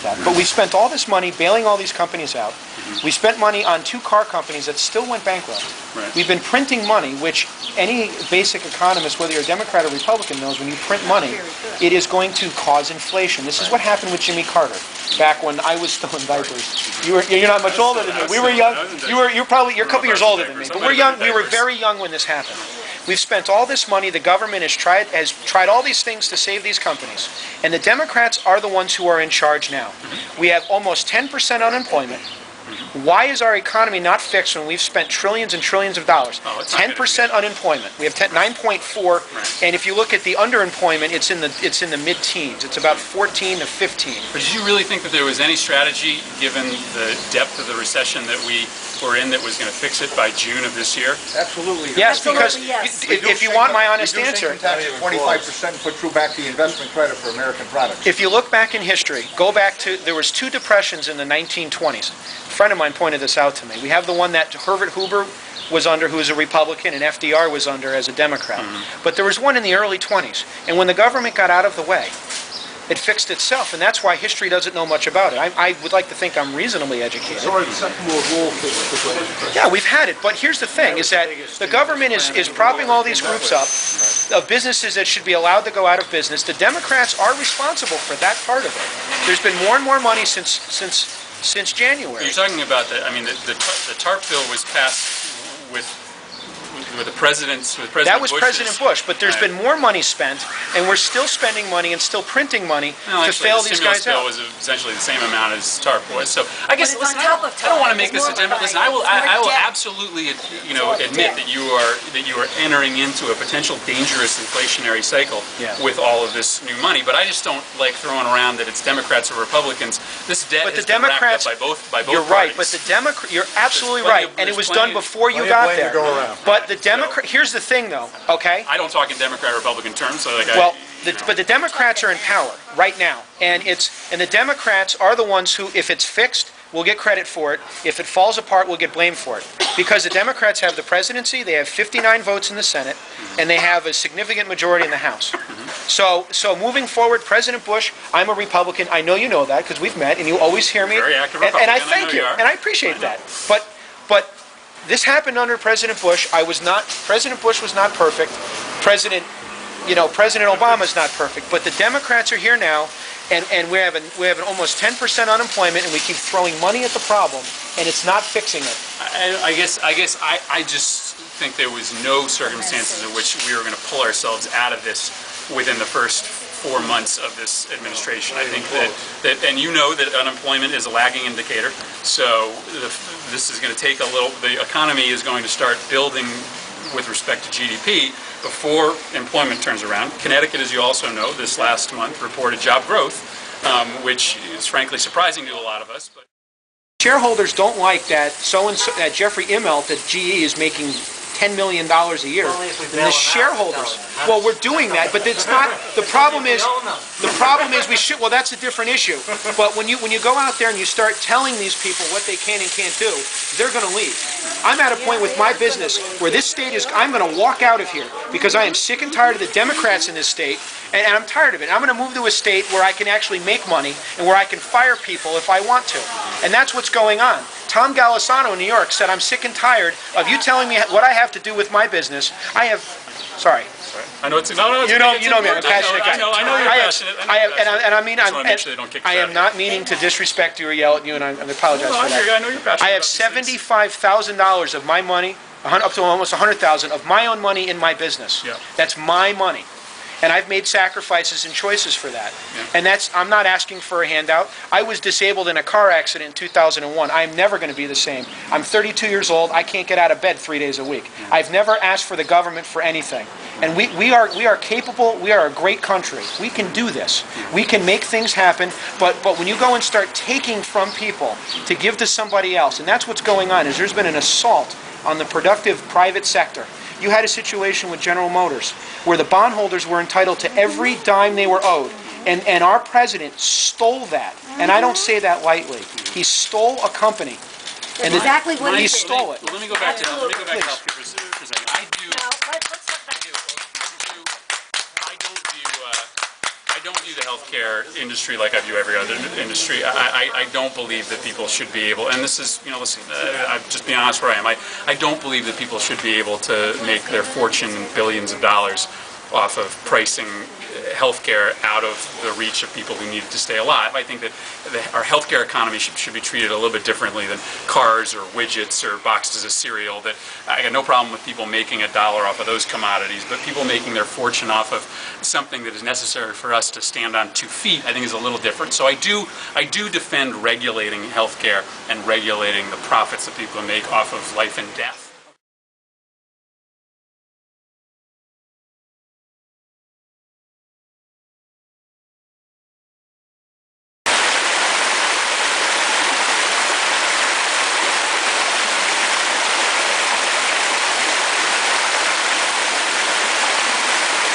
that. But we spent all this money bailing all these companies out. We spent money on 2 car companies that still went bankrupt. Right. We've been printing money, which any basic economist, whether you're a Democrat or Republican, knows when you print money, it is going to cause inflation. This is what happened with Jimmy Carter back when I was still in diapers. You're not much older than me. We were young. You're a couple years older than me, but we're young. We were very young when this happened. We've spent all this money. The government has tried all these things to save these companies, and the Democrats are the ones who are in charge now. We have almost 10% unemployment. Why is our economy not fixed when we've spent trillions and trillions of dollars? 10% unemployment. We have 9.4, and if you look at the underemployment, it's in the mid-teens. It's about 14 to 15. But did you really think that there was any strategy, given the depth of the recession that we were in, that was going to fix it by June of this year? Absolutely. Yes, because if you want my honest answer, tax at 25% and put through back the investment credit for American products. if you look back in history, go back to, there was 2 depressions in the 1920s. A friend of mine pointed this out to me. We have the one that Herbert Hoover was under, who was a Republican, and FDR was under as a Democrat. But there was one in the early 20s. And when the government got out of the way, it fixed itself, and that's why history doesn't know much about it. I would like to think I'm reasonably educated. Sorry, the second world war fixed. Yeah, we've had it, but here's the thing, is that the government is propping all these groups up, of businesses that should be allowed to go out of business. The Democrats are responsible for that part of it. There's been more and more money since January. You're talking about the TARP bill was passed with the president's That was President Bush, but there's been more money spent, and we're still spending money and still printing money to fail these guys out. The stimulus bill was essentially the same amount as TARP was. So I guess, listen, I don't want to make this a Democrat. Listen, I will absolutely, admit that you are entering into a potential dangerous inflationary cycle with all of this new money. But I just don't like throwing around that it's Democrats or Republicans. This debt has been racked up by both You're right, but you're absolutely right, and it was done before you got there. But the here's the thing, though. Okay. I don't talk in Democrat Republican terms, so but the Democrats are in power right now, and the Democrats are the ones who, if it's fixed, will get credit for it. If it falls apart, we'll get blamed for it. Because the Democrats have the presidency, they have 59 votes in the Senate, and they have a significant majority in the House. So moving forward, President Bush, I'm a Republican. I know you know that because we've met, and you always hear me. Very active Republican. And I thank you, and I appreciate that. But this happened under President Bush. President Bush was not perfect. President Obama is not perfect. But the Democrats are here now, and we have an almost 10% unemployment, and we keep throwing money at the problem, and it's not fixing it. I just think there was no circumstances in which we were going to pull ourselves out of this within the first 4 months of this administration. I think that and you know that unemployment is a lagging indicator, so this is going to take a little, the economy is going to start building with respect to GDP before employment turns around. Connecticut, as you also know, this last month reported job growth, which is frankly surprising to a lot of us. But shareholders don't like that that Jeffrey Immelt at GE is making $10 million a year. And the shareholders, well, we're doing that, but it's not, the problem is we should, well, that's a different issue. But when you go out there and you start telling these people what they can and can't do, they're going to leave. I'm at a point with my business where this state is, I'm going to walk out of here because I am sick and tired of the Democrats in this state, and I'm tired of it. I'm going to move to a state where I can actually make money and where I can fire people if I want to. And that's what's going on. Tom Golisano in New York said, I'm sick and tired of you telling me what I have to do with my business. I know it's you know me. I'm a passionate guy. I know you're passionate. I am not meaning to disrespect you or yell at you, and I apologize for that. I know you're passionate. I have $75,000 of my money, up to almost $100,000 of my own money in my business. Yeah. That's my money. And I've made sacrifices and choices for that. Yeah. And I'm not asking for a handout. I was disabled in a car accident in 2001. I'm never going to be the same. I'm 32 years old. I can't get out of bed 3 days a week. I've never asked for the government for anything. And we are capable. We are a great country. We can do this. We can make things happen. But when you go and start taking from people to give to somebody else, and that's what's going on, is there's been an assault on the productive private sector. You had a situation with General Motors where the bondholders were entitled to every dime they were owed. And our president stole that. And I don't say that lightly. He stole a company. That's exactly what he stole it. Let me go back to healthcare for a second. I don't view the healthcare industry like I view every other industry. I don't believe that people should be able, and this is, listen, I'm just being honest where I am. I don't believe that people should be able to make their fortune in billions of dollars off of pricing healthcare out of the reach of people who need it to stay alive. I think that our healthcare economy should be treated a little bit differently than cars or widgets or boxes of cereal. That I got no problem with people making $1 off of those commodities, but people making their fortune off of something that is necessary for us to stand on 2 feet, I think is a little different. So I do defend regulating healthcare and regulating the profits that people make off of life and death.